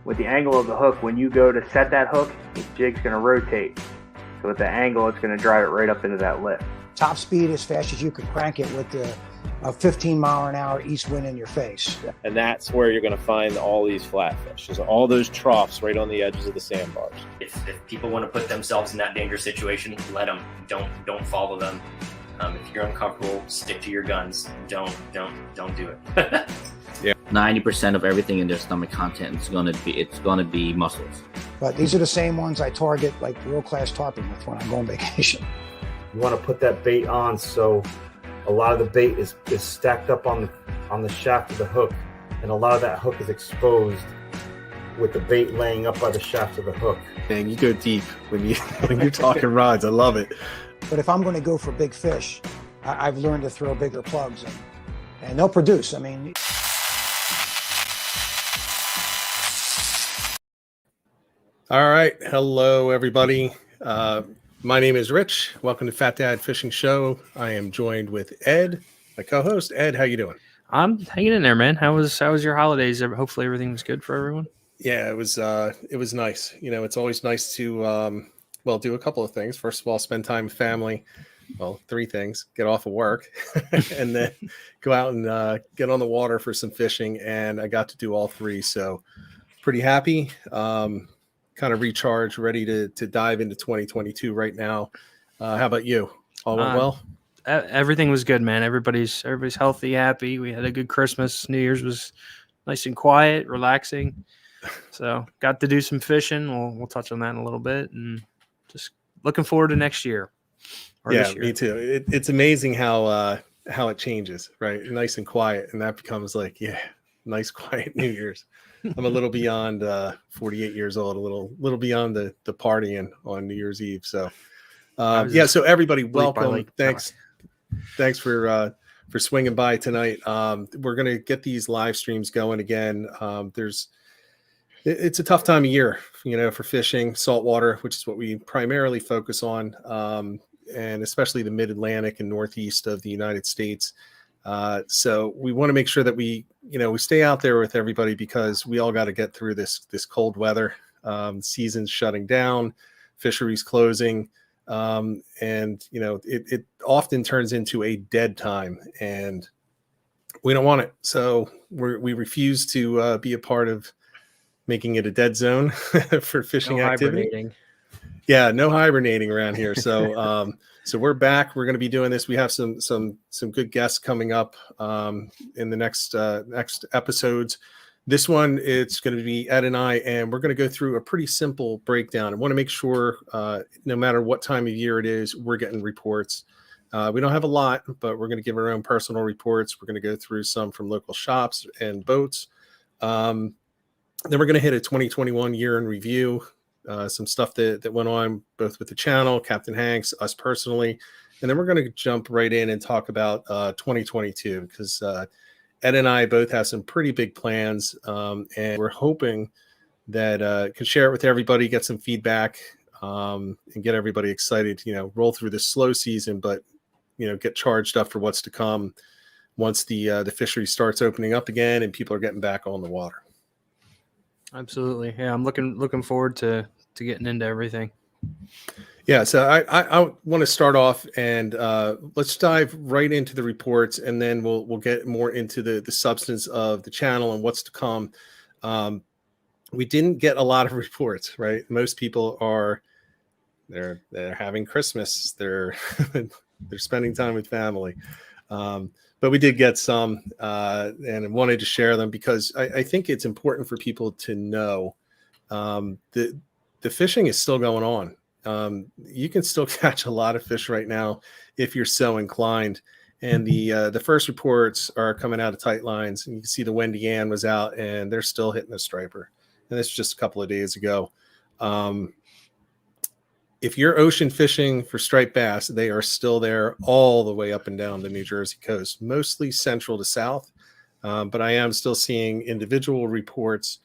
with the angle of the hook, when you go to set that hook, the jig's going to rotate. So with the angle, it's going to drive it right up into that lip. Top speed as fast as you could crank it with the 15-mile-an-hour east wind in your face. And that's where you're going to find all these flatfish. There's all those troughs right on the edges of the sandbars. If people want to put themselves in that dangerous situation, let them. Don't follow them. If you're uncomfortable, stick to your guns. Don't do it. Yeah. 90% of everything in their stomach content is going to be mussels. But these are the same ones I target like world-class tarpon with when I go on vacation. You want to put that bait on so a lot of the bait is stacked up on the shaft of the hook, and a lot of that hook is exposed with the bait laying up by the shaft of the hook. Man, you go deep when you're talking rods. I love it. But if I'm going to go for big fish, I've learned to throw bigger plugs, and they'll produce. I mean. All right. Hello, everybody. My name is Rich. Welcome to Fat Dad Fishing Show. I am joined with Ed, my co-host. Ed, how you doing? I'm hanging in there, man. How was your holidays? Hopefully everything was good for everyone. Yeah, it was nice. You know, it's always nice to do a couple of things. First of all, spend time with family. Well, three things: get off of work, and then go out and get on the water for some fishing. And I got to do all three, so pretty happy. Kind of recharged, ready to dive into 2022 right now. How about you? All went well? Everything was good, man. Everybody's healthy, happy. We had a good Christmas. New Year's was nice and quiet, relaxing. So got to do some fishing. We'll touch on that in a little bit, and just looking forward to next year. Yeah, me too. It's amazing how it changes, right? Nice and quiet, and that becomes like, nice quiet New Year's. I'm a little beyond 48 years old, a little beyond the partying on New Year's Eve. So, so everybody, welcome. Thanks for swinging by tonight. We're going to get these live streams going again. It's a tough time of year, for fishing, saltwater, which is what we primarily focus on, and especially the mid-Atlantic and northeast of the United States. So we want to make sure that we stay out there with everybody, because we all got to get through this cold weather, seasons shutting down, fisheries closing. And it often turns into a dead time, and we don't want it. So we refuse to be a part of making it a dead zone for fishing activity. Hibernating. Yeah, no hibernating around here. So, so we're back. We're going to be doing this. We have some good guests coming up in the next episodes. This one, it's going to be Ed and I, and we're going to go through a pretty simple breakdown. I want to make sure, no matter what time of year it is, we're getting reports. We don't have a lot, but we're going to give our own personal reports. We're going to go through some from local shops and boats. Then we're going to hit a 2021 year in review. Some stuff that went on both with the channel, Captain Hanks, us personally, and then we're going to jump right in and talk about 2022, because Ed and I both have some pretty big plans, and we're hoping that can share it with everybody, get some feedback, and get everybody excited. Roll through this slow season, but get charged up for what's to come once the fishery starts opening up again and people are getting back on the water. Absolutely. Yeah, I'm looking forward to getting into everything. Yeah, so I want to start off, and let's dive right into the reports, and then we'll get more into the substance of the channel and what's to come. We didn't get a lot of reports, right? Most people they're having Christmas, they're they're spending time with family. But we did get some, and I wanted to share them because I think it's important for people to know that the fishing is still going on. You can still catch a lot of fish right now if you're so inclined. And the first reports are coming out of tight lines. And you can see the Wendy Ann was out, and they're still hitting the striper. And this is just a couple of days ago. If you're ocean fishing for striped bass, they are still there all the way up and down the New Jersey coast, mostly central to south. But I am still seeing individual reports,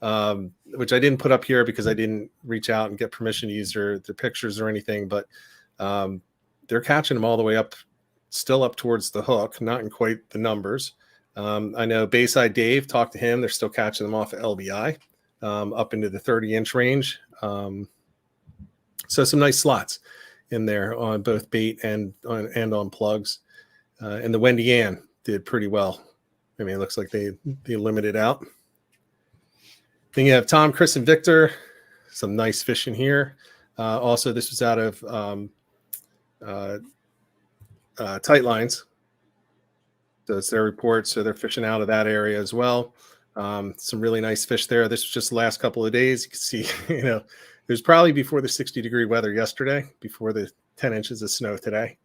which I didn't put up here because I didn't reach out and get permission to use their pictures or anything. But they're catching them all the way up, still up towards the hook, not in quite the numbers. I know Bayside Dave, talked to him. They're still catching them off of LBI. up into the 30-inch range. So some nice slots in there on both bait and on plugs. And the Wendy Ann did pretty well. I mean, it looks like they limited out. Then you have Tom, Chris, and Victor. Some nice fish in here. Also, this was out of Tight Lines. So it's their report. So they're fishing out of that area as well. Some really nice fish there. This was just the last couple of days. You can see, it was probably before the 60-degree weather yesterday, before the 10 inches of snow today.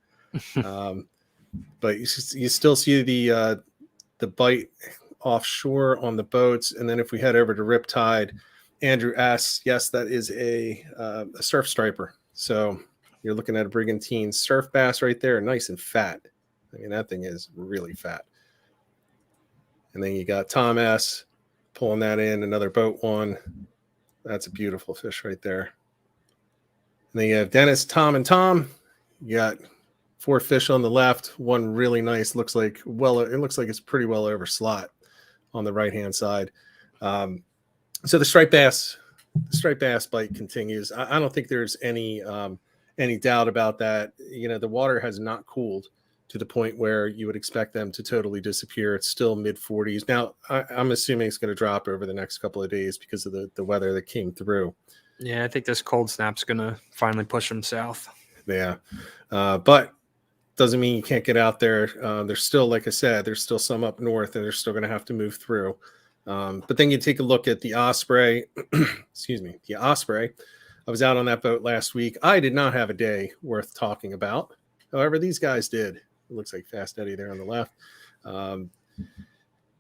But you still see the bite offshore on the boats. And then if we head over to Riptide, Andrew asks, yes, that is a surf striper. So you're looking at a brigantine surf bass right there, nice and fat. I mean, that thing is really fat. And then you got Tom S. pulling that in, another boat one. That's a beautiful fish right there. And then you have Dennis, Tom, and Tom. You got 4 fish on the left. One really nice, looks like it's pretty well over slot on the right-hand side. So the striped bass bite continues. I don't think there's any doubt about that. The water has not cooled to the point where you would expect them to totally disappear. It's still mid-40s. Now, I'm assuming it's going to drop over the next couple of days because of the weather that came through. Yeah, I think this cold snap's going to finally push them south. Yeah. But doesn't mean you can't get out there. There's still, like I said, there's still some up north, and they're still going to have to move through. But then you take a look at the Osprey. Excuse me, the Osprey. I was out on that boat last week. I did not have a day worth talking about. However, these guys did. It looks like Fast Eddie there on the left.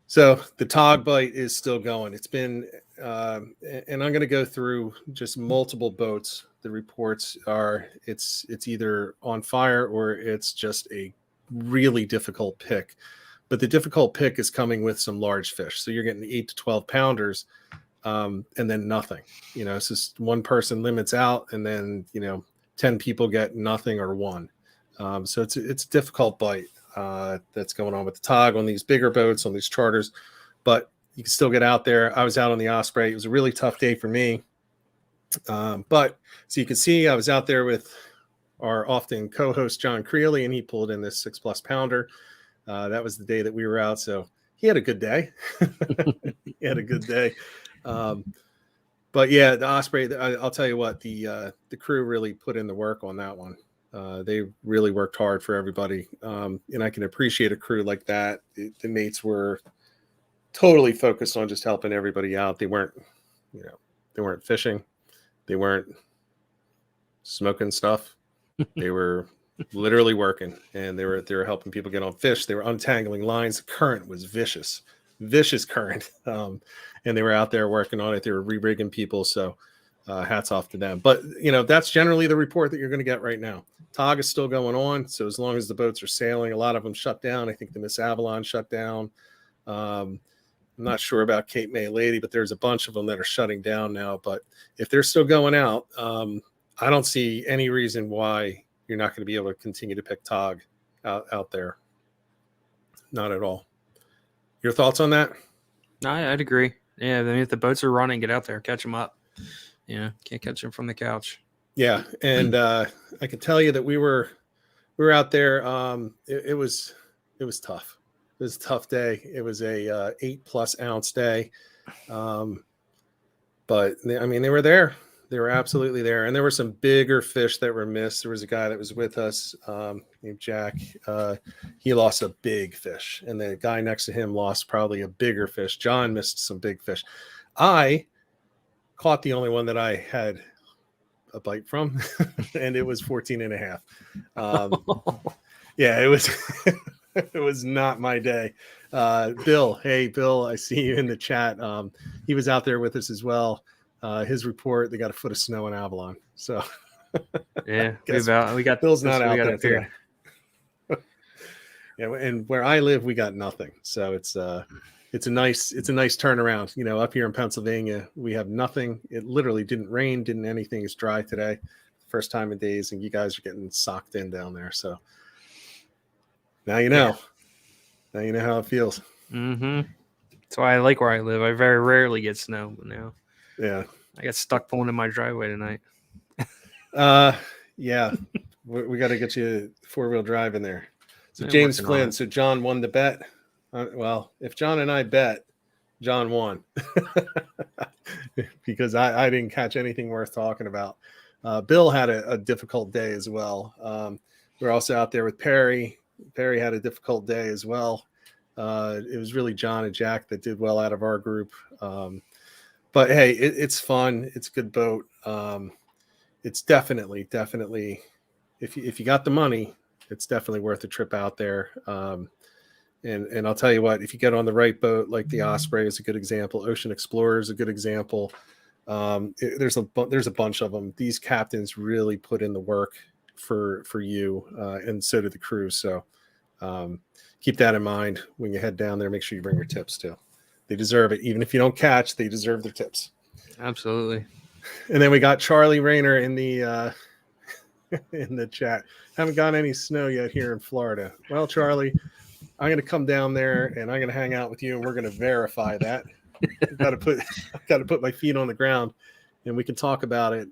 So the tog bite is still going. It's been, and I'm going to go through just multiple boats. The reports are it's either on fire or it's just a really difficult pick. But the difficult pick is coming with some large fish. So you're getting 8 to 12 pounders and then nothing. It's just one person limits out and then, 10 people get nothing or one. So it's a difficult bite that's going on with the tog on these bigger boats, on these charters, but you can still get out there. I was out on the Osprey. It was a really tough day for me. But so you can see I was out there with our often co-host John Creeley, and he pulled in this 6+ pounder. That was the day that we were out. So he had a good day. But yeah, the Osprey, I'll tell you what, the crew really put in the work on that one. They really worked hard for everybody. And I can appreciate a crew like that. The mates were totally focused on just helping everybody out. They weren't fishing. They weren't smoking stuff. They were literally working, and they were helping people get on fish. They were untangling lines. The current was vicious current. And they were out there working on it. They were re-rigging people. So hats off to them. But, that's generally the report that you're going to get right now. Tog is still going on. So as long as the boats are sailing, a lot of them shut down. I think the Miss Avalon shut down. I'm not sure about Cape May Lady, but there's a bunch of them that are shutting down now. But if they're still going out, I don't see any reason why you're not going to be able to continue to pick tog out there. Not at all. Your thoughts on that? No, I'd agree. Yeah, I mean, if the boats are running, get out there, catch them up. Can't catch them from the couch. Yeah, and I can tell you that we were out there. It was tough. It was a tough day. It was a 8+ ounce day. But I mean, they were there. They were absolutely there. And there were some bigger fish that were missed. There was a guy that was with us named Jack. He lost a big fish. And the guy next to him lost probably a bigger fish. John missed some big fish. I caught the only one that I had a bite from, and it was 14 and a half. Yeah, it was it was not my day. Bill, hey Bill, I see you in the chat. He was out there with us as well. His report, they got a foot of snow in Avalon. So yeah, we got Bill's not out there today. Yeah, and where I live, we got nothing. So it's a nice turnaround. Up here in Pennsylvania, we have nothing. It literally didn't rain, didn't anything. It's dry today, first time in days, and you guys are getting socked in down there. So now you know. Now you know how it feels. Mm-hmm. That's why I like where I live. I very rarely get snow, but now Yeah. I got stuck pulling in my driveway tonight. Yeah. We got to get you 4-wheel drive in there. So Yeah, James working on Flynn. it. So John won the bet. Well, if John and I bet, John won because I didn't catch anything worth talking about. Bill had a difficult day as well. We're also out there with Perry. Perry had a difficult day as well. It was really John and Jack that did well out of our group. But hey, it's fun. It's a good boat. It's definitely, if you got the money, it's definitely worth a trip out there. And I'll tell you what, if you get on the right boat, like the Osprey is a good example, Ocean Explorer is a good example. There's a bunch of them. These captains really put in the work for you, and so did the crew. So keep that in mind when you head down there. Make sure you bring your tips too. They deserve it. Even if you don't catch, they deserve their tips. Absolutely. And then we got Charlie Rayner in the in the chat. Haven't got any snow yet here in Florida. Well, Charlie, I'm going to come down there and I'm going to hang out with you, and we're going to verify that. I've got to put my feet on the ground, and we can talk about it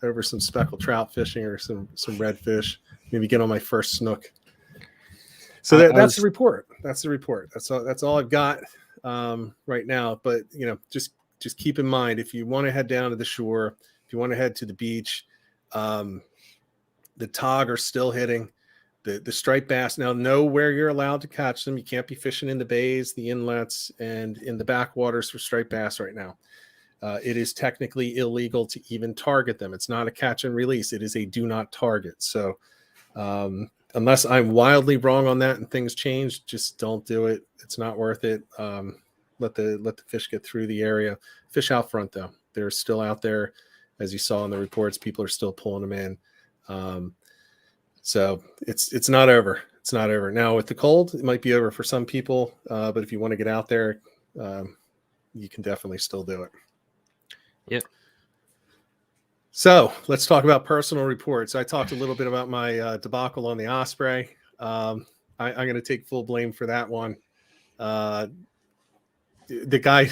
over some speckled trout fishing or some redfish. Maybe get on my first snook. So that's the report. That's the report. That's all I've got right now. But just keep in mind, if you want to head down to the shore, if you want to head to the beach, the tog are still hitting. The striped bass. Now, know where you're allowed to catch them. You can't be fishing in the bays, the inlets, and in the backwaters for striped bass right now. It is technically illegal to even target them. It's not a catch and release. It is a do not target. So unless I'm wildly wrong on that and things change, just don't do it. It's not worth it. Let the fish get through the area. Fish out front, though. They're still out there. As you saw in the reports, people are still pulling them in. So it's not over. It's not over. Now with the cold, it might be over for some people. But if you want to get out there, you can definitely still do it. Yep. So let's talk about personal reports. I talked a little bit about my debacle on the Osprey. I'm going to take full blame for that one. The guy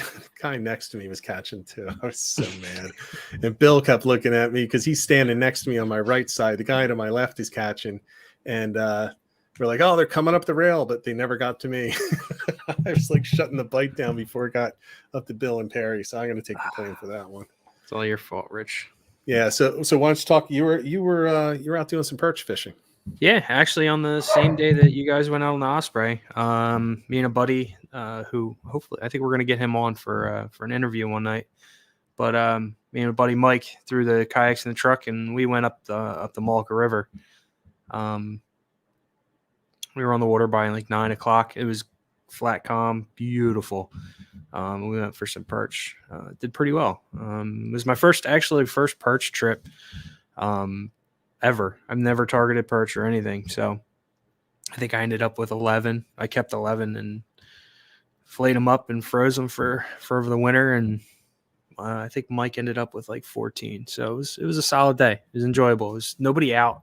next to me was catching too. I was so mad. And Bill kept looking at me because he's standing next to me on my right side. The guy to my left is catching. And we're like, oh, they're coming up the rail, but they never got to me. I was like shutting the bite down before it got up to Bill and Perry. So I'm going to take the blame for that one. It's all your fault, Rich. Yeah. So why don't you talk? You were out doing some perch fishing. Yeah, actually on the same day that you guys went out on the Osprey, me and a buddy who hopefully I think we're going to get him on for an interview one night. But me and a buddy Mike threw the kayaks in the truck and we went up the Malacca River. We were on the water by like 9 o'clock. It was flat, calm, beautiful. We went for some perch. Did pretty well. It was my first perch trip ever. I've never targeted perch or anything. So I think I ended up with 11. I kept 11 and flayed them up and froze them for over the winter. And I think Mike ended up with like 14. So it was a solid day. It was enjoyable. It was nobody out.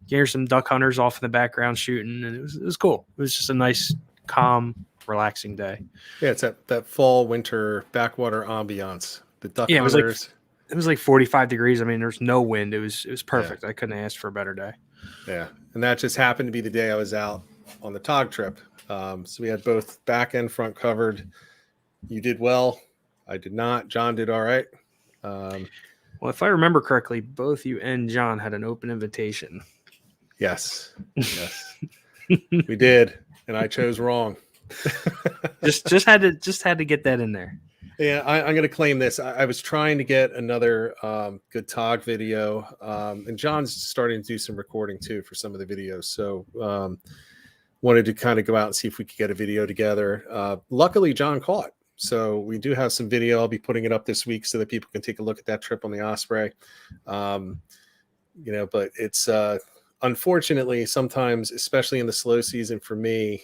You hear some duck hunters off in the background shooting, and it was cool. It was just a nice, calm, relaxing day. Yeah, it's that fall winter backwater ambiance. The duck Yeah, hunters. It was like 45 degrees. I mean, there's no wind. It was perfect. Yeah. I couldn't ask for a better day. Yeah, and that just happened to be the day I was out on the tog trip. So we had both back and front covered. You did well. I did not. John did all right. Well, if I remember correctly, both you and John had an open invitation. Yes, we did, and I chose wrong. just had to get that in there. Yeah, I'm going to claim this. I was trying to get another good tog video, and John's starting to do some recording too for some of the videos. So wanted to kind of go out and see if we could get a video together. Luckily, John caught. So we do have some video. I'll be putting it up this week so that people can take a look at that trip on the Osprey. But it's unfortunately sometimes, especially in the slow season for me,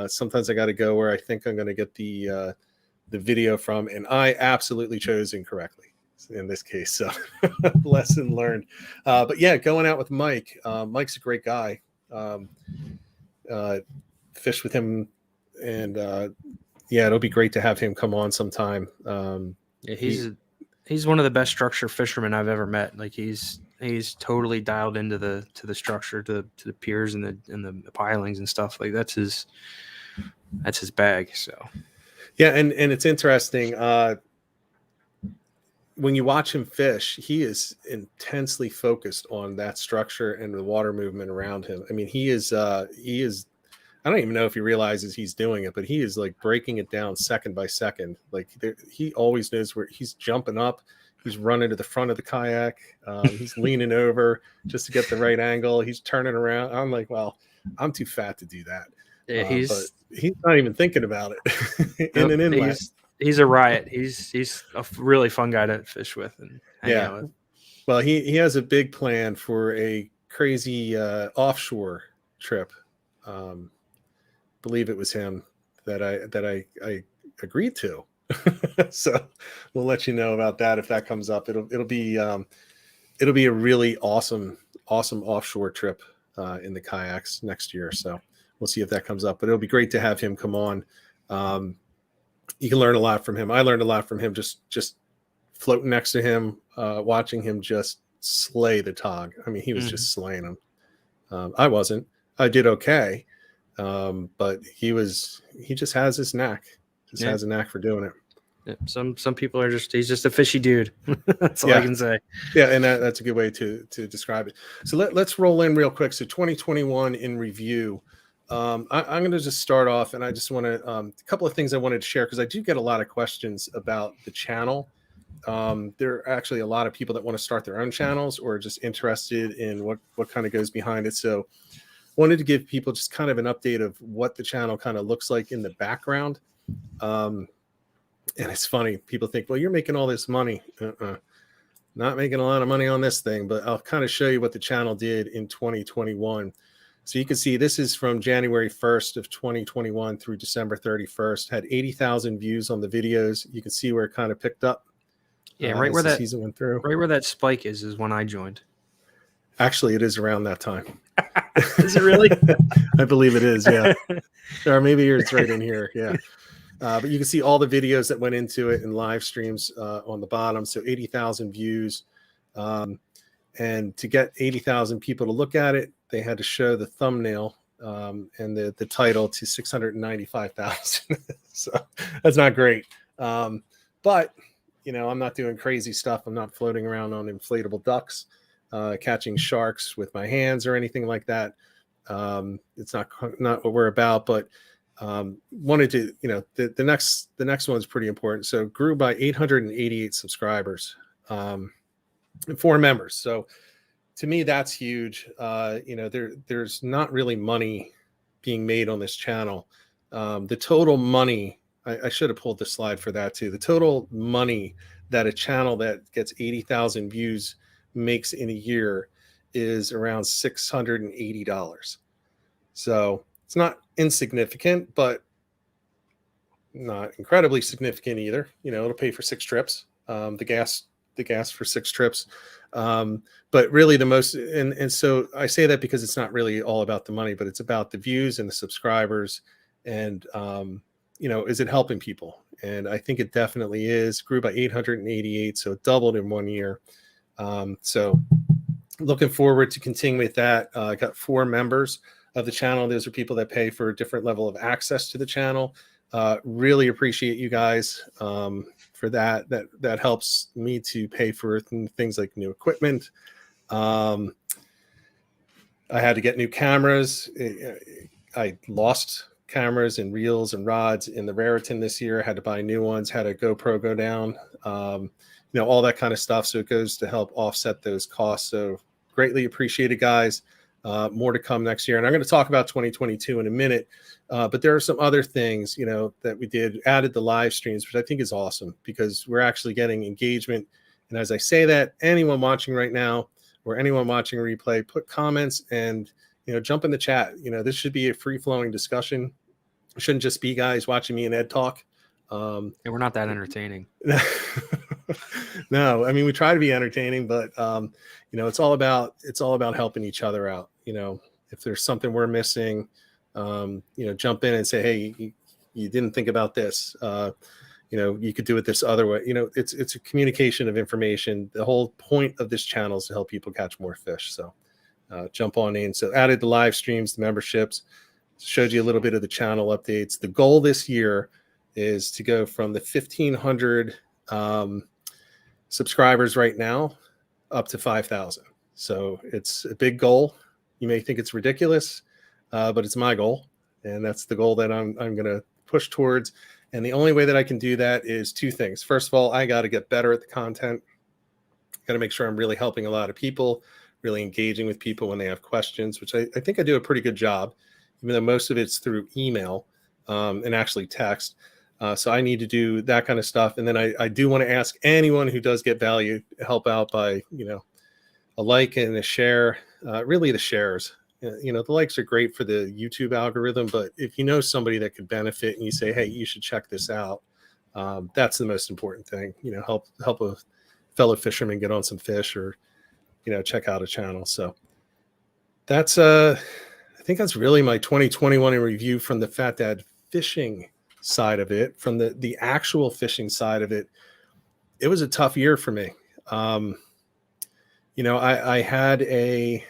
sometimes I got to go where I think I'm going to get the video from, and I absolutely chose incorrectly in this case. So lesson learned. But yeah, going out with Mike. Mike's a great guy. Fished with him, and it'll be great to have him come on sometime. Yeah, he's one of the best structure fishermen I've ever met. Like he's totally dialed into the structure, to the piers and the pilings and stuff. Like that's his bag. So Yeah, and it's interesting. When you watch him fish, he is intensely focused on that structure and the water movement around him. I mean, he is. I don't even know if he realizes he's doing it, but he is like breaking it down second by second. Like he always knows where he's jumping up. He's running to the front of the kayak. He's leaning over just to get the right angle. He's turning around. I'm like, well, I'm too fat to do that. yeah, But he's not even thinking about it. In an inlet. He's a riot. He's a really fun guy to fish with and hang out with. Well, he has a big plan for a crazy offshore trip. Believe it was him that I agreed to. So we'll let you know about that if that comes up. It'll be a really awesome offshore trip in the kayaks next year. So we'll see if that comes up. But it'll be great to have him come on. You can learn a lot from him. I learned a lot from him just floating next to him, watching him just slay the tog. I mean, he was just slaying him. I wasn't. I did okay. But he just has his knack. Has a knack for doing it. Yeah, some people are he's just a fishy dude. That's all I can say. Yeah, and that's a good way to describe it. So let's roll in real quick. So 2021 in review. I'm going to just start off, and I just want to a couple of things I wanted to share because I do get a lot of questions about the channel. There are actually a lot of people that want to start their own channels or just interested in what kind of goes behind it. So wanted to give people just kind of an update of what the channel kind of looks like in the background. And it's funny, people think, well, you're making all this money. Not making a lot of money on this thing, but I'll kind of show you what the channel did in 2021. So you can see this is from January 1st of 2021 through December 31st. Had 80,000 views on the videos. You can see where it kind of picked up. Yeah, right where that season went through. Right where that spike is when I joined. Actually, it is around that time. Is it really? I believe it is, yeah. Or maybe it's right in here, yeah. But you can see all the videos that went into it and live streams on the bottom. So 80,000 views. And to get 80,000 people to look at it, they had to show the thumbnail and the title to 695,000. So that's not great. But, I'm not doing crazy stuff. I'm not floating around on inflatable ducks, catching sharks with my hands or anything like that. It's not what we're about, but wanted to, the next one is pretty important. So grew by 888 subscribers, and 4 members. So to me, that's huge. There's not really money being made on this channel. The total money, I should have pulled the slide for that too. The total money that a channel that gets 80,000 views makes in a year is around $680. So it's not insignificant, but not incredibly significant either. It'll pay for 6 trips. The gas for 6 trips. But really the most, and so I say that because it's not really all about the money, but it's about the views and the subscribers and, is it helping people? And I think it definitely is. Grew by 888. So it doubled in 1 year. So looking forward to continuing with that. I got 4 members of the channel. Those are people that pay for a different level of access to the channel. Really appreciate you guys for that. That helps me to pay for things like new equipment. I had to get new cameras. I lost cameras and reels and rods in the Raritan this year. I had to buy new ones. Had a GoPro go down. All that kind of stuff. So it goes to help offset those costs. So greatly appreciated, guys. More to come next year. And I'm going to talk about 2022 in a minute. But there are some other things, that we did, added the live streams, which I think is awesome because we're actually getting engagement. And as I say that, anyone watching right now or anyone watching a replay, put comments and, jump in the chat. This should be a free-flowing discussion. It shouldn't just be guys watching me and Ed talk. And we're not that entertaining. No, I mean, we try to be entertaining, but it's all about helping each other out. If there's something we're missing, jump in and say, hey, you didn't think about this. you could do it this other way. It's a communication of information. The whole point of this channel is to help people catch more fish. So jump on in. So added the live streams, the memberships, showed you a little bit of the channel updates. The goal this year is to go from the 1,500 subscribers right now up to 5,000. So it's a big goal. You may think it's ridiculous, but it's my goal. And that's the goal that I'm going to push towards. And the only way that I can do that is two things. First of all, I got to get better at the content. Got to make sure I'm really helping a lot of people, really engaging with people when they have questions, which I think I do a pretty good job, even though most of it's through email and actually text. So I need to do that kind of stuff. And then I do want to ask anyone who does get value to help out by, a like and a share, really the shares. The likes are great for the YouTube algorithm, but if you know somebody that could benefit and you say, hey, you should check this out, that's the most important thing. Help a fellow fisherman get on some fish, or check out a channel. So that's I think that's really my 2021 in review from the Fat Dad fishing side of it. From the actual fishing side of it, it was a tough year for me. I had a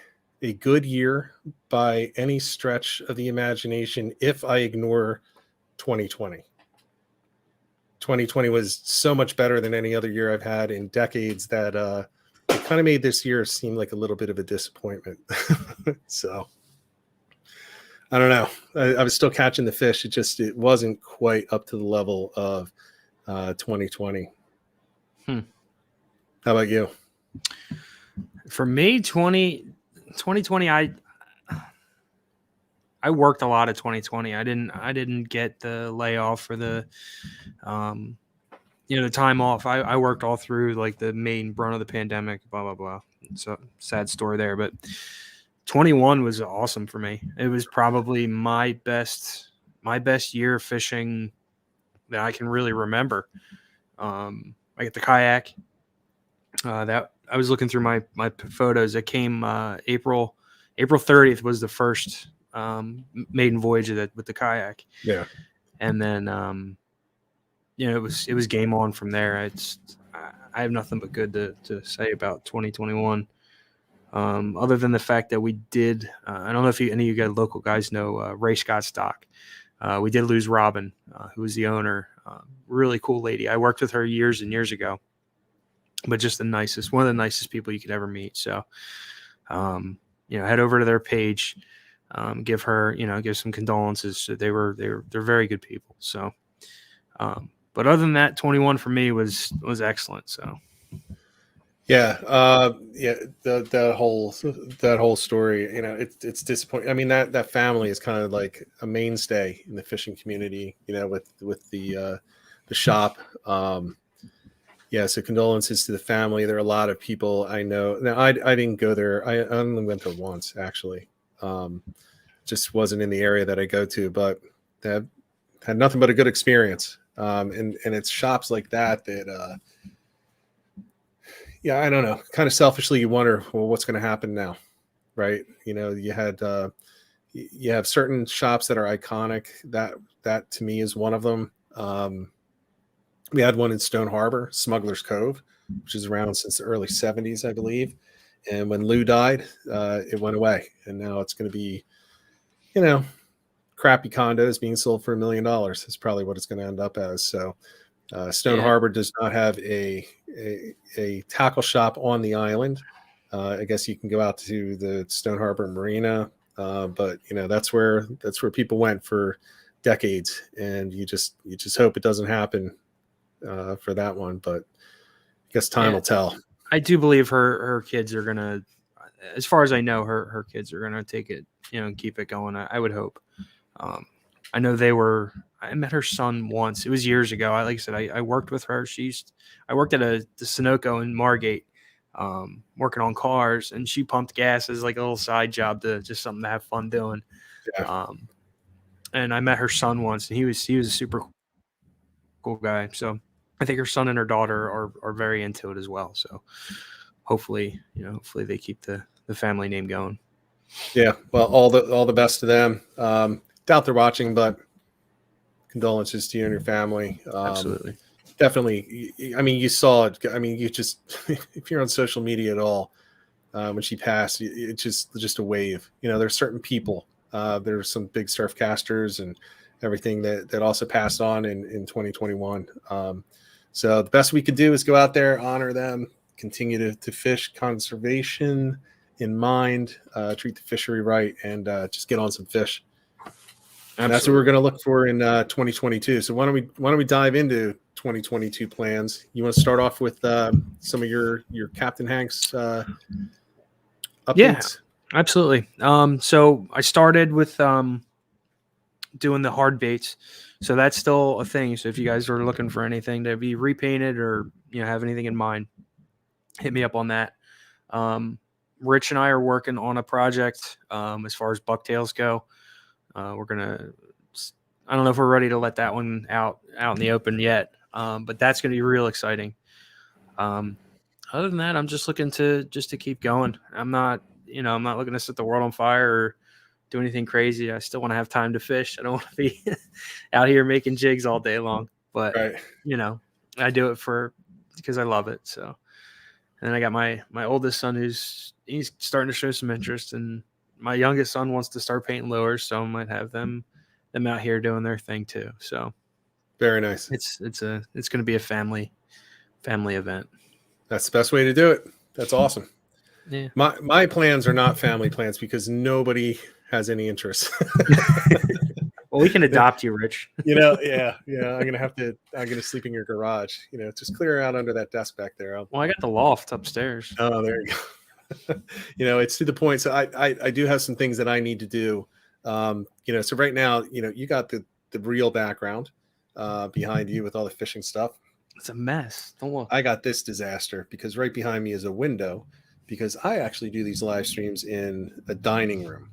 good year by any stretch of the imagination if I ignore 2020. 2020 was so much better than any other year I've had in decades that it kind of made this year seem like a little bit of a disappointment. So I don't know. I was still catching the fish. It wasn't quite up to the level of 2020. How about you? For me, 2020, I worked a lot of 2020. I didn't get the layoff or the the time off. I worked all through like the main brunt of the pandemic, blah blah blah. So sad story there, but 21 was awesome for me. It was probably my best year fishing that I can really remember. I get the kayak. That I was looking through my photos. It came April 30th was the first maiden voyage with the kayak. Yeah. And then it was game on from there. I have nothing but good to say about 2021. Other than the fact that we did, I don't know if any of you guys, local guys, know Ray Scott Stock. We did lose Robin, who was the owner. Really cool lady. I worked with her years and years ago, but just one of the nicest people you could ever meet. So, head over to their page, give some condolences. They're very good people. So, but other than that, 21 for me was excellent. So. Yeah. That whole story, it's disappointing. I mean, that family is kind of like a mainstay in the fishing community, with the shop. So condolences to the family. There are a lot of people I know. Now, I didn't go there. I only went there once, actually. Just wasn't in the area that I go to, but that had nothing but a good experience. And it's shops like that I don't know. Kind of selfishly, you wonder, well, what's going to happen now, right? You have certain shops that are iconic. That to me is one of them. We had one in Stone Harbor, Smuggler's Cove, which is around since the early 70s, I believe. And when Lou died, it went away. And now it's going to be, crappy condos being sold for $1 million. That's probably what it's going to end up as. So Stone Harbor does not have a tackle shop on the island. I guess you can go out to the Stone Harbor Marina, but that's where people went for decades, and you just hope it doesn't happen for that one. But I guess time will tell. I do believe her kids are gonna, as far as I know, her kids are gonna take it, and keep it going. I would hope. I know I met her son once. It was years ago. Like I said, I worked with her. I worked at the Sunoco in Margate, working on cars, and she pumped gas as like a little side job, to just something to have fun doing. Yeah. And I met her son once, and he was a super cool guy. So I think her son and her daughter are very into it as well. So hopefully they keep the family name going. Yeah. Well, all the best to them. Doubt they're watching, but condolences to you and your family. Absolutely. definitely. I mean, you saw it. I mean, you just if you're on social media at all, when she passed, it's just a wave. You know, there's certain people. There's some big surf casters and everything that also passed on in 2021. So the best we could do is go out there, honor them, continue to fish, conservation in mind, treat the fishery right, and just get on some fish. And that's what we're going to look for in 2022. So why don't we dive into 2022 plans? You want to start off with some of your Captain Hanks updates? Yeah, absolutely. So I started with doing the hard baits. So that's still a thing. So if you guys are looking for anything to be repainted or have anything in mind, hit me up on that. Rich and I are working on a project as far as bucktails go. We're gonna. I don't know if we're ready to let that one out in the open yet, but that's gonna be real exciting. Other than that, I'm just looking to keep going. I'm not looking to set the world on fire or do anything crazy. I still want to have time to fish. I don't want to be out here making jigs all day long, but Right. I do it because I love it. So, and then I got my oldest son he's starting to show some interest, and my youngest son wants to start painting lures, so I might have them out here doing their thing too. So very nice. It's going to be a family event. That's the best way to do it. That's awesome. Yeah. My plans are not family plans because nobody has any interest. Well, we can adopt you, Rich. Yeah. I'm gonna sleep in your garage. Just clear out under that desk back there. Well, I got the loft upstairs. Oh, there you go. It's to the point. So I do have some things that I need to do. So right now, you got the real background behind you with all the fishing stuff. It's a mess. Don't look. I got this disaster because right behind me is a window because I actually do these live streams in a dining room,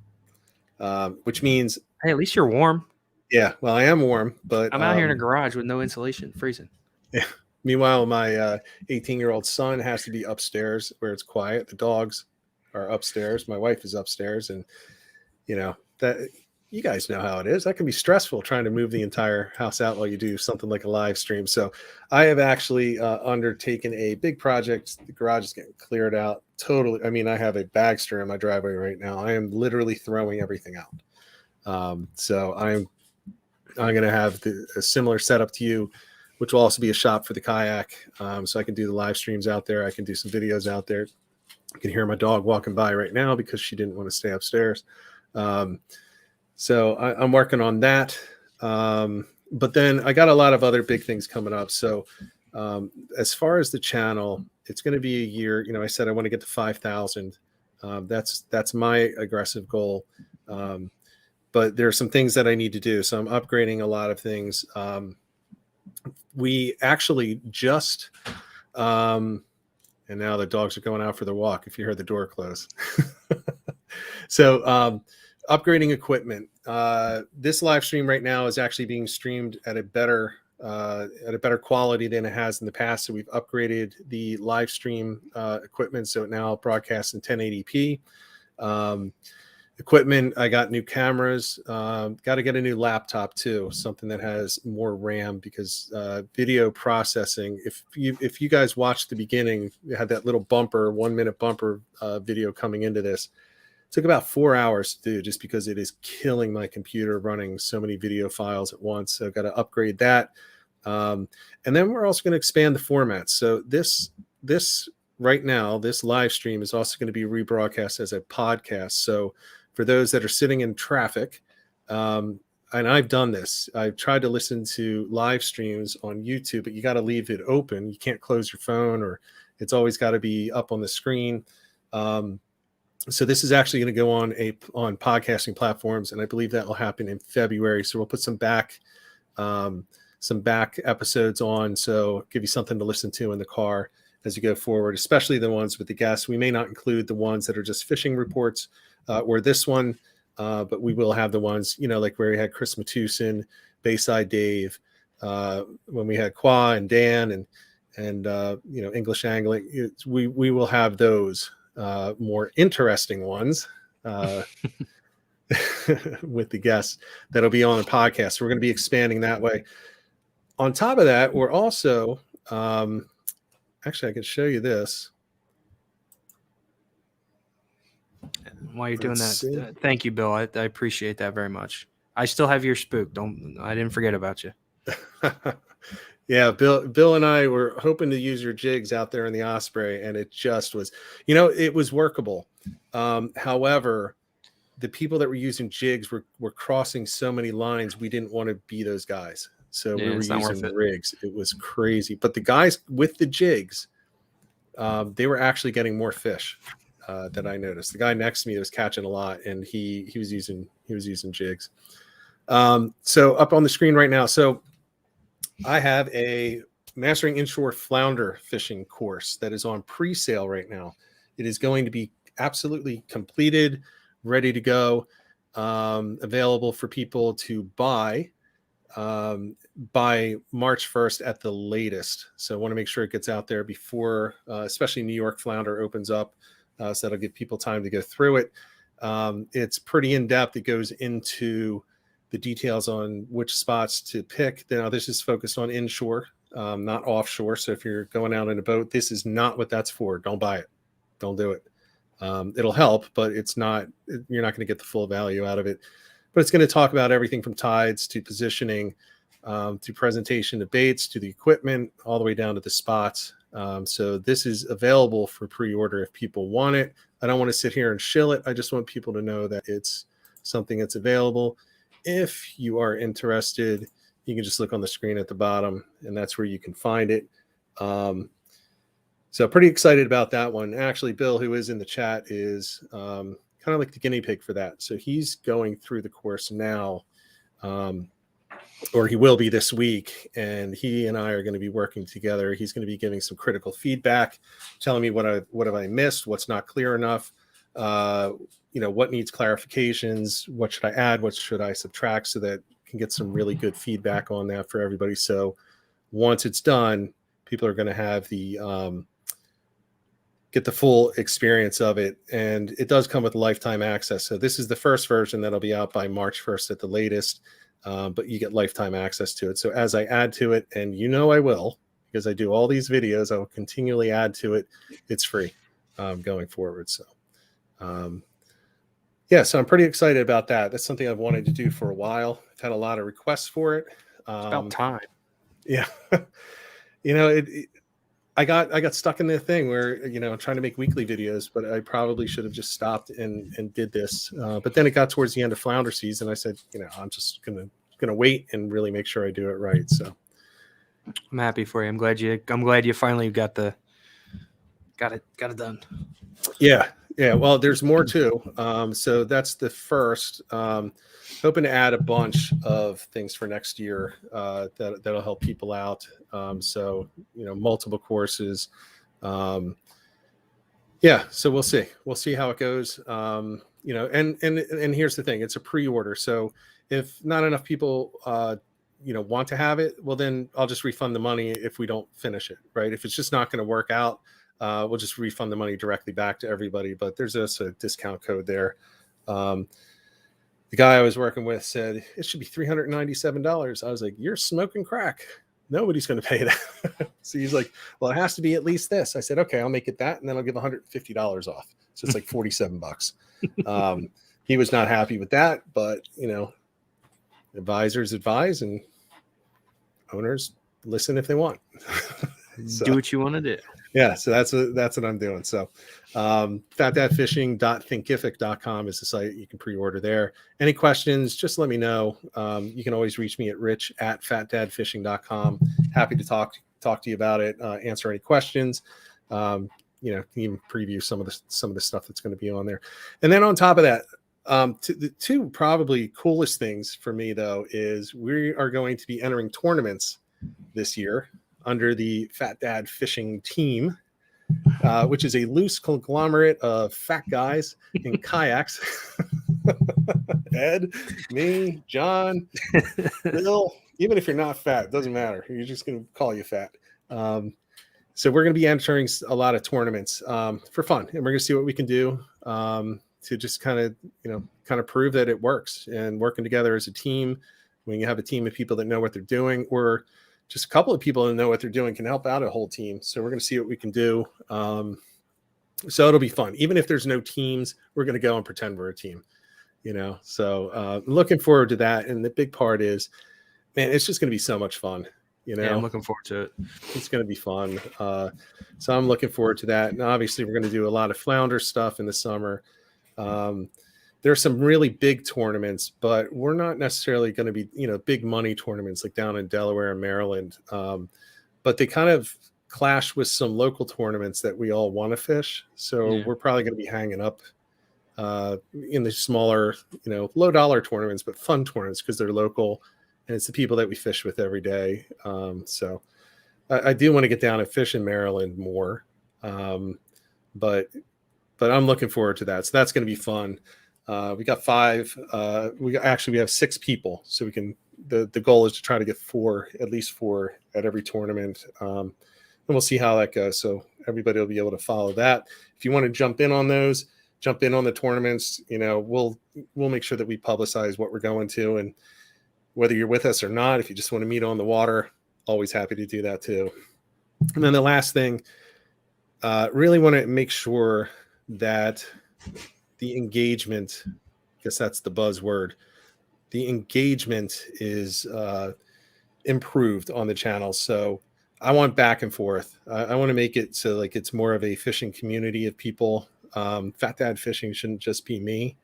which means, hey, at least you're warm. Yeah, well, I am warm, but I'm out here in a garage with no insulation, freezing. Yeah. Meanwhile, my 18-year-old son has to be upstairs where it's quiet. The dogs are upstairs. My wife is upstairs, and that you guys know how it is. That can be stressful trying to move the entire house out while you do something like a live stream. So I have actually undertaken a big project. The garage is getting cleared out totally. I mean, I have a bagster in my driveway right now. I am literally throwing everything out. So I'm going to have a similar setup to you, which will also be a shop for the kayak. So I can do the live streams out there. I can do some videos out there. You can hear my dog walking by right now because she didn't want to stay upstairs. So I'm working on that. But then I got a lot of other big things coming up. So as far as the channel, it's going to be a year. I said I want to get to 5,000. That's my aggressive goal. But there are some things that I need to do. So I'm upgrading a lot of things. We actually just, and now the dogs are going out for their walk if you heard the door close. So upgrading equipment. This live stream right now is actually being streamed at a better quality than it has in the past. So we've upgraded the live stream equipment, so it now broadcasts in 1080p. Equipment, I got new cameras. Got to get a new laptop too, something that has more RAM because video processing. If you guys watched the beginning, you had that little bumper, 1 minute bumper video coming into this. It took about 4 hours to do just because it is killing my computer running so many video files at once. So I've got to upgrade that. And then we're also going to expand the format. So this right now, this live stream is also going to be rebroadcast as a podcast. So for those that are sitting in traffic, and I've done this, I've tried to listen to live streams on YouTube, but you got to leave it open. You can't close your phone, or it's always got to be up on the screen. So this is actually going to go on podcasting platforms, and I believe that will happen in February. So we'll put some back episodes on, so give you something to listen to in the car as you go forward, especially the ones with the guests. We may not include the ones that are just fishing reports or this one, but we will have the ones, like where we had Chris Matusin, Bayside Dave, when we had Qua and Dan and English angling. We will have those more interesting ones with the guests that'll be on the podcast. So we're going to be expanding that way. on top of that, we're also actually I can show you this. While you're doing Let's see. that, thank you, Bill. I appreciate that very much. I still have your spook. I didn't forget about you. Yeah, Bill and I were hoping to use your jigs out there in the Osprey, and it just was, it was workable. However, the people that were using jigs were crossing so many lines, we didn't want to be those guys. So we were using rigs. It was crazy. But the guys with the jigs, they were actually getting more fish that I noticed. The guy next to me was catching a lot, and he was using jigs. So up on the screen right now. So I have a Mastering Inshore Flounder fishing course that is on pre-sale right now. It is going to be absolutely completed, ready to go, available for people to buy by March 1st at the latest. So I want to make sure it gets out there before, especially New York Flounder opens up. So that'll give people time to go through it. It's pretty in-depth. It goes into the details on which spots to pick. Now, this is focused on inshore, not offshore. So if you're going out in a boat, this is not what that's for. Don't buy it. Don't do it. It'll help, but you're not going to get the full value out of it. But it's going to talk about everything from tides to positioning, to presentation of baits, to the equipment, all the way down to the spots. So this is available for pre-order if people want it. I don't want to sit here and shill it. I just want people to know that it's something that's available. If you are interested, you can just look on the screen at the bottom, and that's where you can find it. So pretty excited about that one. Actually, Bill, who is in the chat, is kind of like the guinea pig for that. So he's going through the course now, or he will be this week, and he and I are going to be working together. He's going to be giving some critical feedback, telling me what have I missed, what's not clear enough, what needs clarifications, what should I add, what should I subtract, so that I can get some really good feedback on that for everybody. So once it's done, people are going to have get the full experience of it. And it does come with lifetime access. So this is the first version that'll be out by March 1st at the latest, but you get lifetime access to it. So as I add to it, and I will, because I do all these videos, I will continually add to it. It's free going forward. So so I'm pretty excited about that. That's something I've wanted to do for a while. I've had a lot of requests for it. It's about time. Yeah. I got stuck in the thing where, I'm trying to make weekly videos, but I probably should have just stopped and did this. But then it got towards the end of Flounder season. I said, I'm just gonna wait and really make sure I do it right. So I'm happy for you. I'm glad you finally got it done. Yeah. Well, there's more too. So that's the first. Hoping to add a bunch of things for next year that'll help people out. So multiple courses. So we'll see. We'll see how it goes. And here's the thing: it's a pre-order. So if not enough people want to have it, well, then I'll just refund the money if we don't finish it. Right? If it's just not going to work out, we'll just refund the money directly back to everybody. But there's also a discount code there. The guy I was working with said it should be $397. I was like, you're smoking crack. Nobody's going to pay that. So he's like, well, it has to be at least this. I said, okay, I'll make it that. And then I'll give $150 off. So it's like $47. He was not happy with that, but advisors advise and owners listen if they want. So, do what you want to do. Yeah, so that's what I'm doing. So fatdadfishing.thinkific.com is the site. You can pre-order there. Any questions, just let me know. You can always reach me at rich@fatdadfishing.com. Happy to talk to you about it, answer any questions. Even preview some of the stuff that's going to be on there. And then on top of that, the two probably coolest things for me though is we are going to be entering tournaments this year under the Fat Dad Fishing team, which is a loose conglomerate of fat guys in kayaks. Ed, me, John, Bill. Even if you're not fat, it doesn't matter. You're just going to call you fat. So we're going to be entering a lot of tournaments for fun, and we're going to see what we can do to just kind of prove that it works. And working together as a team, when you have a team of people that know what they're doing, or just a couple of people that know what they're doing can help out a whole team. So we're going to see what we can do. So it'll be fun. Even if there's no teams, we're going to go and pretend we're a team, So looking forward to that. And the big part is, man, it's just going to be so much fun. Yeah, I'm looking forward to it. It's going to be fun. So I'm looking forward to that. And obviously we're going to do a lot of Flounder stuff in the summer. There are some really big tournaments, but we're not necessarily going to be, big money tournaments like down in Delaware and Maryland. But they kind of clash with some local tournaments that we all want to fish. So we're probably going to be hanging up in the smaller, low dollar tournaments, but fun tournaments because they're local and it's the people that we fish with every day. So I do want to get down and fish in Maryland more. But I'm looking forward to that. So that's going to be fun. We got 5. We have 6 people. So we can. The goal is to try to get at least 4 at every tournament. And we'll see how that goes. So everybody will be able to follow that. If you want to jump in on those, jump in on the tournaments. We'll make sure that we publicize what we're going to, and whether you're with us or not. If you just want to meet on the water, always happy to do that too. And then the last thing, really want to make sure that the engagement, I guess that's the buzzword, the engagement is improved on the channel. So I want back and forth. I want to make it so like it's more of a fishing community of people. Fat Dad Fishing shouldn't just be me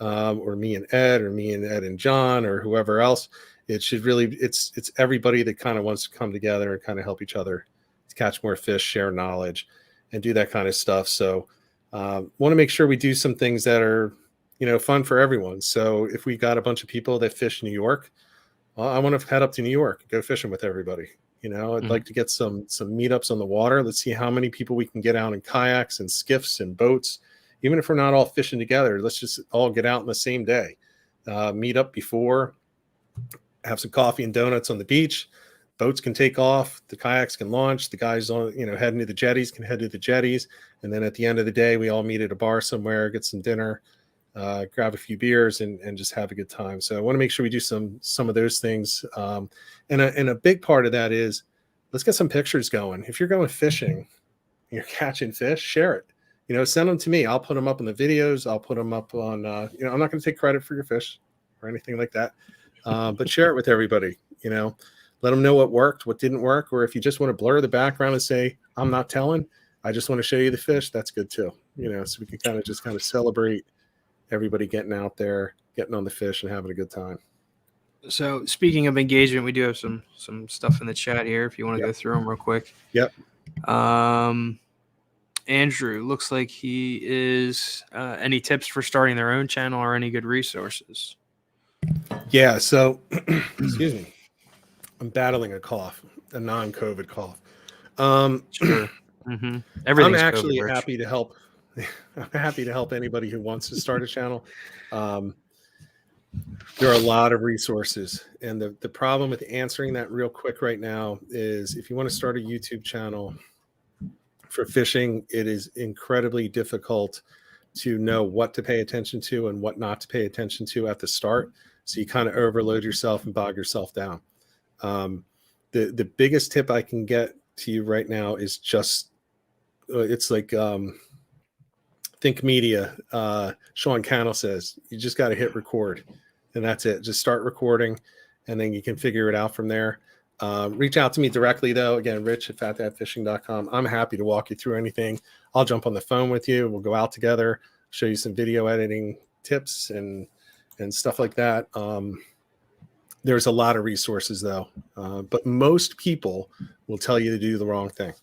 or me and Ed or me and Ed and John or whoever else. It should really, it's everybody that kind of wants to come together and kind of help each other catch more fish, share knowledge, and do that kind of stuff. So want to make sure we do some things that are, fun for everyone. So if we got a bunch of people that fish New York, well, I want to head up to New York, go fishing with everybody. I'd like to get some meetups on the water. Let's see how many people we can get out in kayaks and skiffs and boats. Even if we're not all fishing together, let's just all get out in the same day. Meet up before, have some coffee and donuts on the beach. Boats can take off. The kayaks can launch. The guys on, heading to the jetties can head to the jetties. And then at the end of the day, we all meet at a bar somewhere, get some dinner, grab a few beers, and just have a good time. So I want to make sure we do some of those things. And a big part of that is let's get some pictures going. If you're going fishing, you're catching fish, share it. Send them to me. I'll put them up in the videos. I'll put them up on, I'm not going to take credit for your fish or anything like that. But share it with everybody, let them know what worked, what didn't work. Or if you just want to blur the background and say, I'm not telling, I just want to show you the fish. That's good too. So we can kind of celebrate everybody getting out there, getting on the fish and having a good time. So speaking of engagement, we do have some stuff in the chat here if you want to go through them real quick. Yep. Andrew looks like he is any tips for starting their own channel or any good resources? Yeah, so excuse me. I'm battling a cough, a non-COVID cough. Sure. I'm actually happy to help. I'm happy to help anybody who wants to start a channel. There are a lot of resources, and the problem with answering that real quick right now is if you want to start a YouTube channel for fishing, it is incredibly difficult to know what to pay attention to and what not to pay attention to at the start. So you kind of overload yourself and bog yourself down. The biggest tip I can get to you right now is just it's like Think Media. Sean Cannell says you just got to hit record, and that's it. Just start recording, and then you can figure it out from there. Reach out to me directly, though. Again, rich@fatdadfishing.com. I'm happy to walk you through anything. I'll jump on the phone with you. We'll go out together, show you some video editing tips and stuff like that. There's a lot of resources, though. But most people will tell you to do the wrong thing,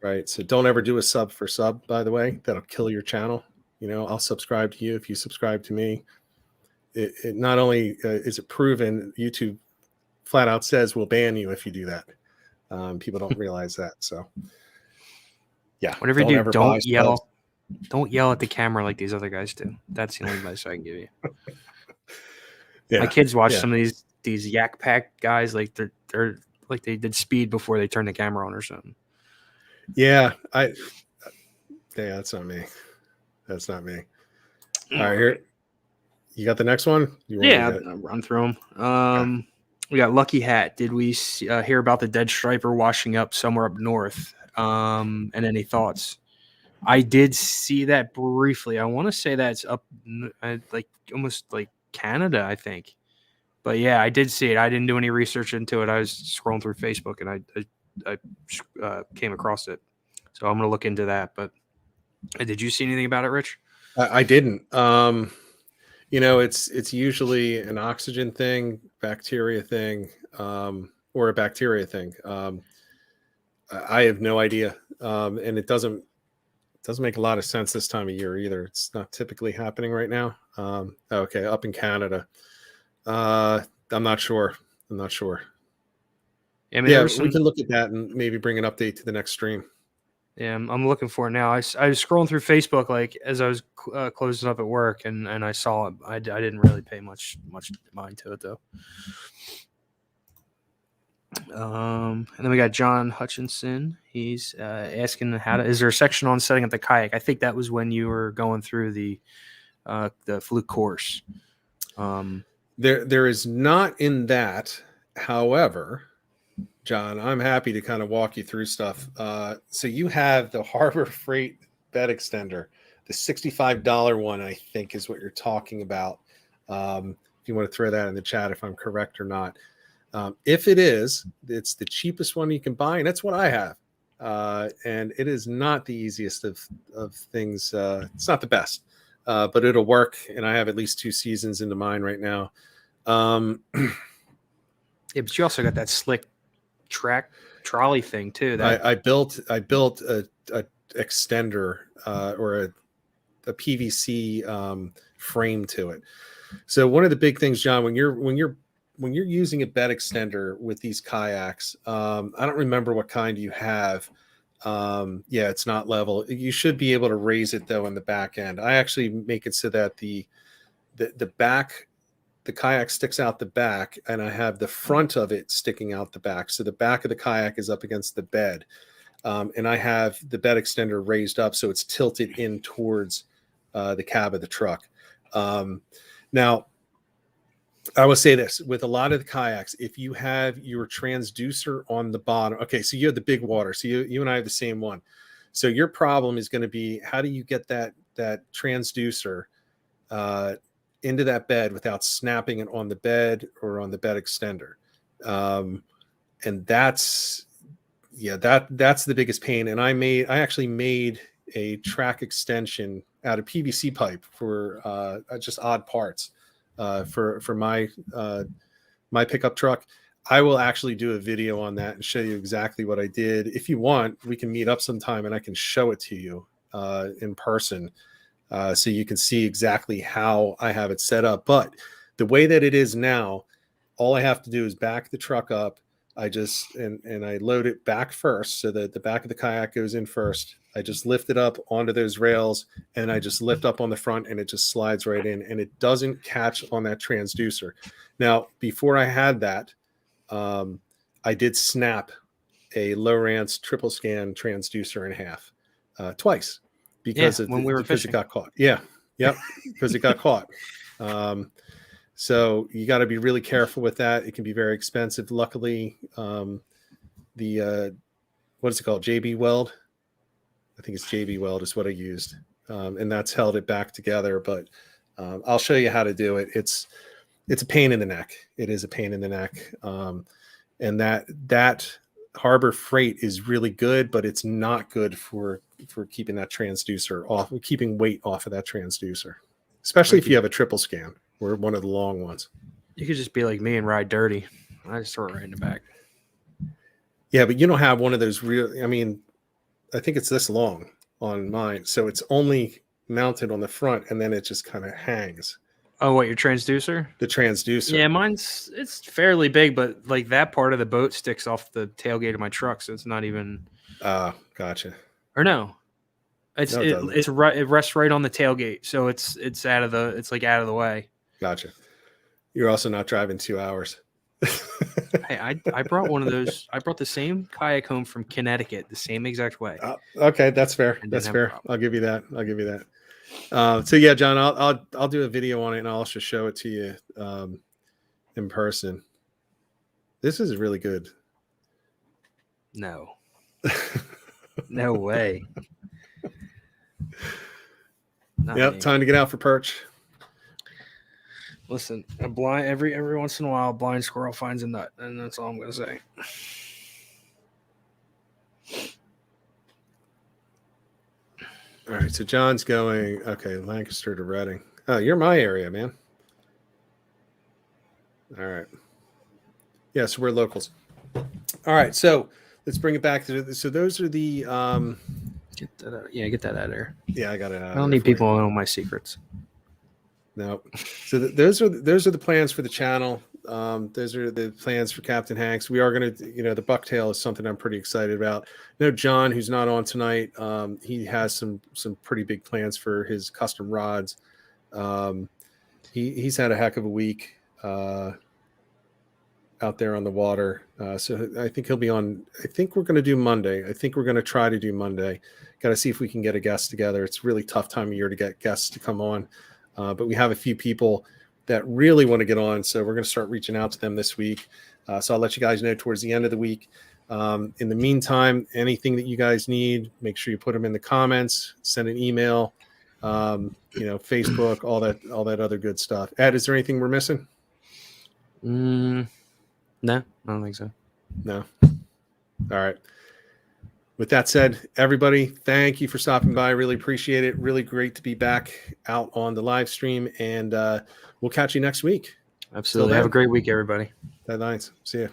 right? So don't ever do a sub for sub, by the way. That'll kill your channel. I'll subscribe to you if you subscribe to me. It not only is it proven, YouTube flat out says we'll ban you if you do that. People don't realize that. So yeah, whatever you do, don't yell. Don't yell at the camera like these other guys do. That's the only advice I can give you. Yeah, my kids watch some of these Yak Pack guys like they're like they did speed before they turned the camera on or something. Yeah, that's not me. That's not me. All right, here. You got the next one? I'll run through them. We got Lucky Hat. Did we hear about the dead striper washing up somewhere up north? And any thoughts? I did see that briefly. I want to say that's up like almost like Canada, I think. But yeah, I did see it. I didn't do any research into it. I was scrolling through Facebook and I came across it. So I'm going to look into that. But did you see anything about it, Rich? I didn't. It's usually an oxygen thing, bacteria thing, or a bacteria thing. I have no idea, and it doesn't make a lot of sense this time of year either. It's not typically happening right now. Okay, up in Canada, I'm not sure. Yeah, I mean, we can look at that and maybe bring an update to the next stream. Yeah, I'm looking for it now. I was scrolling through Facebook like as I was closing up at work, and I saw it. I didn't really pay much mind to it though. And then we got John Hutchinson. He's asking is there a section on setting up the kayak? I think that was when you were going through the fluke course. There is not in that. However, John, I'm happy to kind of walk you through stuff. So you have the Harbor Freight bed extender, the $65 one, I think is what you're talking about. If you want to throw that in the chat, if I'm correct or not. If it is, it's the cheapest one you can buy, and that's what I have. And it is not the easiest of things. It's not the best, but it'll work. And I have at least 2 seasons into mine right now. Yeah, but you also got that slick track trolley thing too. I built a extender or a PVC frame to it. So one of the big things, John, when you're using a bed extender with these kayaks, I don't remember what kind you have. It's not level. You should be able to raise it though in the back end. I actually make it so that the back, the kayak sticks out the back, and I have the front of it sticking out the back. So the back of the kayak is up against the bed. And I have the bed extender raised up so it's tilted in towards the cab of the truck. Now, I will say this, with a lot of the kayaks, if you have your transducer on the bottom, okay, so you have the big water. So you and I have the same one. So your problem is going to be, how do you get that transducer into that bed without snapping it on the bed or on the bed extender? And that's the biggest pain. And I actually made a track extension out of PVC pipe for just odd parts for my pickup truck. I will actually do a video on that and show you exactly what I did. If you want, we can meet up sometime and I can show it to you in person, so you can see exactly how I have it set up. But the way that it is now, all I have to do is back the truck up. I just and I load it back first, so that the back of the kayak goes in first. I just lift it up onto those rails, and I just lift up on the front, and it just slides right in, and it doesn't catch on that transducer. Now, before I had that, I did snap a Lowrance triple scan transducer in half twice because it got caught. Yeah, yep, because it got caught. So you got to be really careful with that. It can be very expensive. Luckily, the what is it called? JB Weld. I think it's JB Weld is what I used, and that's held it back together. But I'll show you how to do it. It's a pain in the neck. It is a pain in the neck, and that Harbor Freight is really good, but it's not good for keeping that transducer off, keeping weight off of that transducer, especially if you have a triple scan. Or one of the long ones. You could just be like me and ride dirty. I just throw it right in the back. Yeah, but you don't have one of those real. I mean, I think it's this long on mine, so it's only mounted on the front, and then it just kind of hangs. Oh, what, your transducer? The transducer. Yeah, it's fairly big, but like that part of the boat sticks off the tailgate of my truck, so it's not even. Gotcha. Or no. It rests right on the tailgate, so it's out of the way. Gotcha. You're also not driving 2 hours. Hey, I brought one of those. I brought the same kayak home from Connecticut, the same exact way. Okay, that's fair. That's fair. I'll give you that. So yeah, John, I'll do a video on it and I'll also show it to you in person. This is really good. No. No way. Not Yep, me. time to get out for perch. Listen, a blind every once in a while, a blind squirrel finds a nut, and that's all I'm gonna say. All right, so John's going, okay, Lancaster to Reading. Oh, you're my area, man. All right. Yeah, so we're locals. All right, so let's bring it back to so those are the Get that out. Yeah, get that out of there. yeah, I got it. I don't need people to know my secrets. No. So those are the plans for the channel. Those are the plans for Captain Hanks. We are going to, the bucktail is something I'm pretty excited about. I know John, who's not on tonight, he has some pretty big plans for his custom rods. He's had a heck of a week out there on the water. So I think he'll be on. I think we're going to do Monday. I think we're going to try to do Monday. Got to see if we can get a guest together. It's a really tough time of year to get guests to come on. But we have a few people that really want to get on. So we're going to start reaching out to them this week. So I'll let you guys know towards the end of the week. In the meantime, anything that you guys need, make sure you put them in the comments, send an email, Facebook, all that other good stuff. Ed, is there anything we're missing? No, I don't think so. No. All right. With that said, everybody, thank you for stopping by. I really appreciate it. Really great to be back out on the live stream, and we'll catch you next week. Absolutely. Have a great week, everybody. Nice. See you.